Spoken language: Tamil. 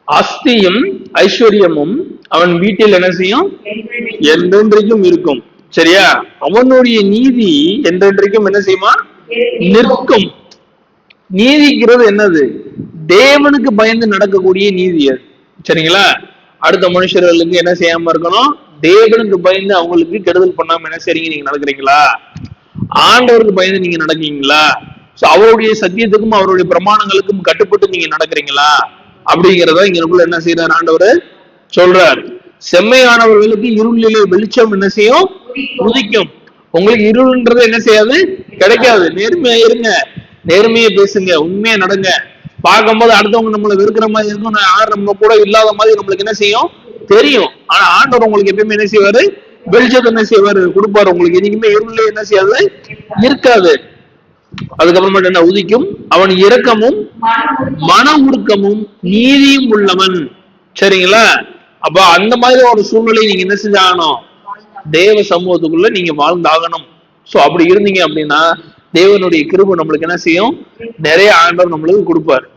ஆஸ்தியும் ஐஸ்வர்யமும் அவன் வீட்டில் என்ன செய்யும்? என்றென்றைக்கும் இருக்கும். சரியா? அவனுடைய நீதி என்றென்றைக்கும் என்ன செய்யுமா? நிற்கும். நீதிங்கிறது என்னது? தேவனுக்கு பயந்து நடக்கக்கூடிய நீதி அது. சரிங்களா? அடுத்த மனுஷர்களுக்கு என்ன செய்யாம இருக்கணும்? தேவனுக்கு பயந்து அவங்களுக்கு கெடுதல் பண்ணாம என்ன செய்றீங்க? நீங்க நடக்கிறீங்களா? ஆண்டவருக்கு பயந்து நீங்க நடக்கீங்களா? அவருடைய சத்தியத்துக்கும் அவருடைய பிரமாணங்களுக்கும் கட்டுப்பட்டு நீங்க நடக்கிறீங்களா? அப்படிங்கிறத இங்க என்ன செய்யறாரு ஆண்டவர் சொல்றாரு. செம்மையானவர்களுக்கு இருளிலே வெளிச்சம் என்ன செய்யும்? உதிக்கும். உங்களுக்கு இருள்ன்றது என்ன செய்யாது? கிடைக்காது. நேர்மையா இருங்க, நேர்மையா பேசுங்க, உண்மையா நடங்க. பார்க்கும்போது அடுத்தவங்க நம்மளை வெறுக்கிற மாதிரி இருக்கும், நம்ம கூட இல்லாத மாதிரி நம்மளுக்கு என்ன செய்யும்? தெரியும். ஆனா ஆண்டவர் உங்களுக்கு எப்பயுமே என்ன செய்வாரு? வெளிச்சத்தை என்ன செய்வாரு? கொடுப்பாரு. உங்களுக்கு என்னைக்குமே இருளே என்ன செய்யாது? இருக்காது. அதுக்கப்புறமேட்டு என்ன? உதிக்கும். அவன் இரக்கமும் மன உருக்கமும் நீதியும் உள்ளவன். சரிங்களா? அப்ப அந்த மாதிரி ஒரு சூழ்நிலை நீங்க என்ன செஞ்சாகணும்? தேவ சமூகத்துக்குள்ள நீங்க வாழ்ந்தாகணும். சோ அப்படி இருந்தீங்க அப்படின்னா தேவனுடைய கிருபை நம்மளுக்கு என்ன செய்யும்? நிறைய ஆண்டவர் நம்மளுக்கு கொடுப்பாரு.